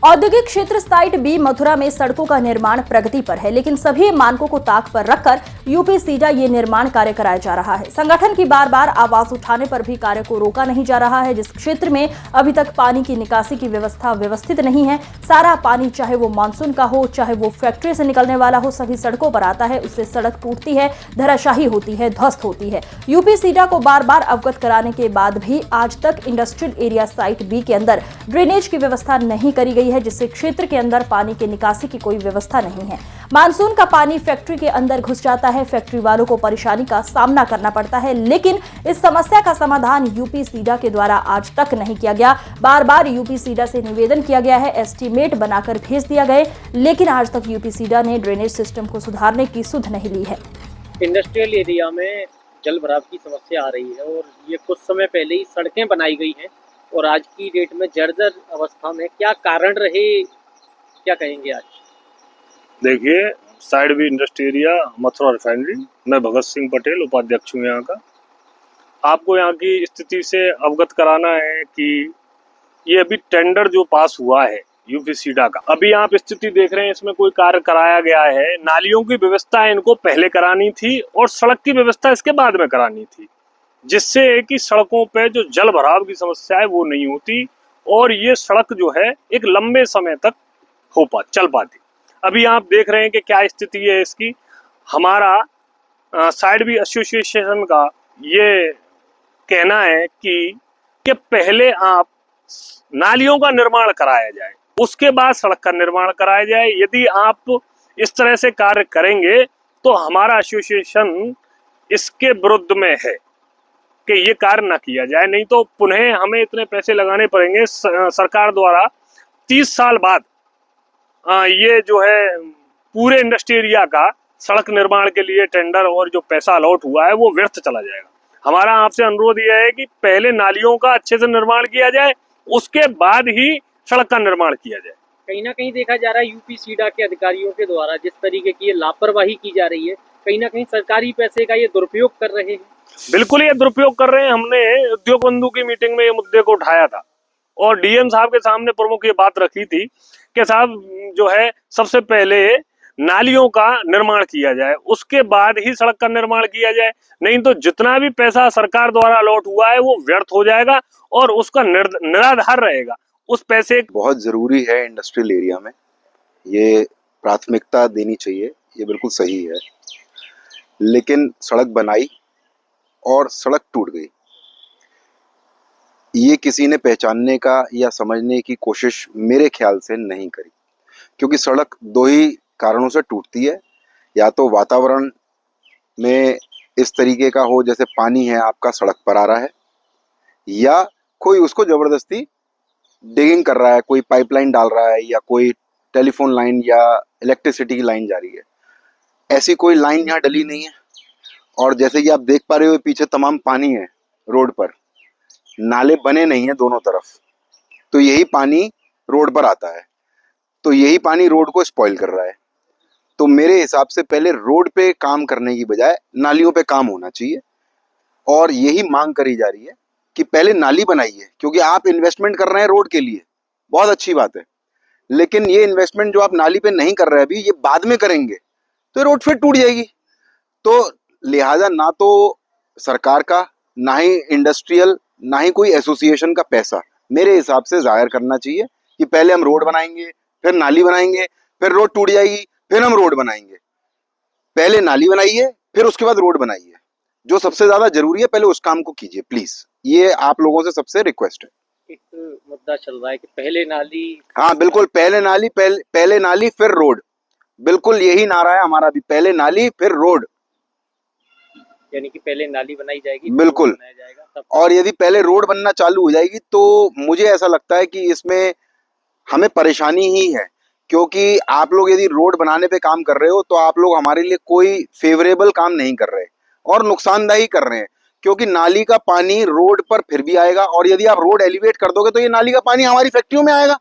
औद्योगिक क्षेत्र site B Mathura में सड़कों का निर्माण प्रगति पर है, लेकिन सभी मानकों को ताक पर रखकर यूपी सीडा ये निर्माण कार्य कराया जा रहा है। संगठन की बार बार आवाज उठाने पर भी कार्य को रोका नहीं जा रहा है। जिस क्षेत्र में अभी तक पानी की निकासी की व्यवस्था व्यवस्थित नहीं है, सारा पानी चाहे वो मानसून का हो, चाहे वो फैक्ट्री से निकलने वाला हो, सभी सड़कों पर आता है। उससे सड़क टूटती है, धराशाही होती है, ध्वस्त होती है। यूपी सीडा को बार बार अवगत कराने के बाद भी आज तक इंडस्ट्रियल एरिया साइट बी के अंदर ड्रेनेज की व्यवस्था नहीं करी गई है, जिससे क्षेत्र के अंदर पानी के निकासी की कोई व्यवस्था नहीं है। मानसून का पानी फैक्ट्री के अंदर घुस जाता है, फैक्ट्री वालों को परेशानी का सामना करना पड़ता है, लेकिन इस समस्या का समाधान यूपी सीडा के द्वारा आज तक नहीं किया गया। बार बार यूपी सीडा से निवेदन किया गया है, एस्टीमेट बनाकर भेज दिया गए, लेकिन आज तक यूपी सीडा ने ड्रेनेज सिस्टम को सुधारने की सुध नहीं ली है। इंडस्ट्रियल एरिया में जल भराव की समस्या आ रही है और ये कुछ समय पहले ही सड़कें बनाई गई हैं और आज की डेट में जर्जर अवस्था में क्या कारण रहे, क्या कहेंगे आज? देखिए, side B industry area Mathura refinery, मैं भगत सिंह पटेल उपाध्यक्ष हूँ यहाँ का। आपको यहाँ की स्थिति से अवगत कराना है कि ये अभी टेंडर जो पास हुआ है यूपी सीडा का, अभी आप स्थिति देख रहे हैं, इसमें कोई कार्य कराया गया है। नालियों की व्यवस्था इनको पहले करानी थी और सड़क की व्यवस्था इसके बाद में करानी थी, जिससे कि सड़कों पे जो जल भराव की समस्या है वो नहीं होती और ये सड़क जो है एक लंबे समय तक चल पाती। अभी आप देख रहे हैं कि क्या स्थिति है इसकी। हमारा साइड बी एसोसिएशन का ये कहना है कि पहले आप नालियों का निर्माण कराया जाए, उसके बाद सड़क का निर्माण कराया जाए। यदि आप इस तरह से कार्य करेंगे तो हमारा एसोसिएशन इसके विरुद्ध में है कि ये कार्य न किया जाए, नहीं तो पुनः हमें इतने पैसे लगाने पड़ेंगे सरकार द्वारा। 30 साल बाद ये जो है पूरे इंडस्ट्री एरिया का सड़क निर्माण के लिए टेंडर और जो पैसा अलॉट हुआ है वो व्यर्थ चला जाएगा। हमारा आपसे अनुरोध यह है कि पहले नालियों का अच्छे से निर्माण किया जाए, उसके बाद ही सड़क का निर्माण किया जाए। कहीं ना कहीं देखा जा रहा है यूपी सीडा के अधिकारियों के द्वारा जिस तरीके की लापरवाही की जा रही है, कहीं ना कहीं सरकारी पैसे का ये दुरुपयोग कर रहे हैं। बिल्कुल ये दुरुपयोग कर रहे हैं। हमने उद्योग बंधु की मीटिंग में ये मुद्दे को उठाया था और डीएम साहब के सामने प्रमुख ये बात रखी थी कि साहब जो है सबसे पहले नालियों का निर्माण किया जाए, उसके बाद ही सड़क का निर्माण किया जाए, नहीं तो जितना भी पैसा सरकार द्वारा अलॉट हुआ है वो व्यर्थ हो जाएगा और उसका निराधार रहेगा। उस पैसे बहुत जरूरी है इंडस्ट्रियल एरिया में, ये प्राथमिकता देनी चाहिए, ये बिल्कुल सही है। लेकिन सड़क बनाई और सड़क टूट गई, ये किसी ने पहचानने का या समझने की कोशिश मेरे ख्याल से नहीं करी, क्योंकि सड़क दो ही कारणों से टूटती है। या तो वातावरण में इस तरीके का हो जैसे पानी है आपका सड़क पर आ रहा है, या कोई उसको जबरदस्ती डिगिंग कर रहा है, कोई पाइपलाइन डाल रहा है या कोई टेलीफोन लाइन या इलेक्ट्रिसिटी की लाइन जा रही है। ऐसी कोई लाइन यहाँ डली नहीं है और जैसे कि आप देख पा रहे हो पीछे तमाम पानी है, रोड पर नाले बने नहीं है दोनों तरफ, तो यही पानी रोड पर आता है, तो यही पानी रोड को स्पॉइल कर रहा है। तो मेरे हिसाब से पहले रोड पे काम करने की बजाय नालियों पे काम होना चाहिए और यही मांग करी जा रही है कि पहले नाली बनाइए, क्योंकि आप इन्वेस्टमेंट कर रहे हैं रोड के लिए, बहुत अच्छी बात है, लेकिन ये इन्वेस्टमेंट जो आप नाली पे नहीं कर रहे अभी, ये बाद में करेंगे तो रोड फिर टूट जाएगी। तो लिहाजा ना तो सरकार का, ना ही इंडस्ट्रियल, ना ही कोई एसोसिएशन का पैसा मेरे हिसाब से जाहिर करना चाहिए कि पहले हम रोड बनाएंगे, फिर नाली बनाएंगे, फिर रोड टूट जाएगी, फिर हम रोड बनाएंगे। पहले नाली बनाइए, फिर उसके बाद रोड बनाइए। जो सबसे ज्यादा जरूरी है पहले उस काम को कीजिए प्लीज, ये आप लोगों से सबसे रिक्वेस्ट है। एक मुद्दा चल रहा है कि पहले नाली, हाँ बिल्कुल, पहले नाली, पहले नाली फिर रोड, बिल्कुल यही नारा है हमारा भी, पहले नाली फिर रोड, यानी कि पहले नाली बनाई जाएगी, बिल्कुल बनाया जाएगा तब। और यदि पहले रोड बनना चालू हो जाएगी तो मुझे ऐसा लगता है कि इसमें हमें परेशानी ही है, क्योंकि आप लोग यदि रोड बनाने पे काम कर रहे हो तो आप लोग हमारे लिए कोई फेवरेबल काम नहीं कर रहे और नुकसानदायी कर रहे हैं, क्योंकि नाली का पानी रोड पर फिर भी आएगा और यदि आप रोड एलिवेट कर दोगे तो ये नाली का पानी हमारी फैक्ट्रियों में आएगा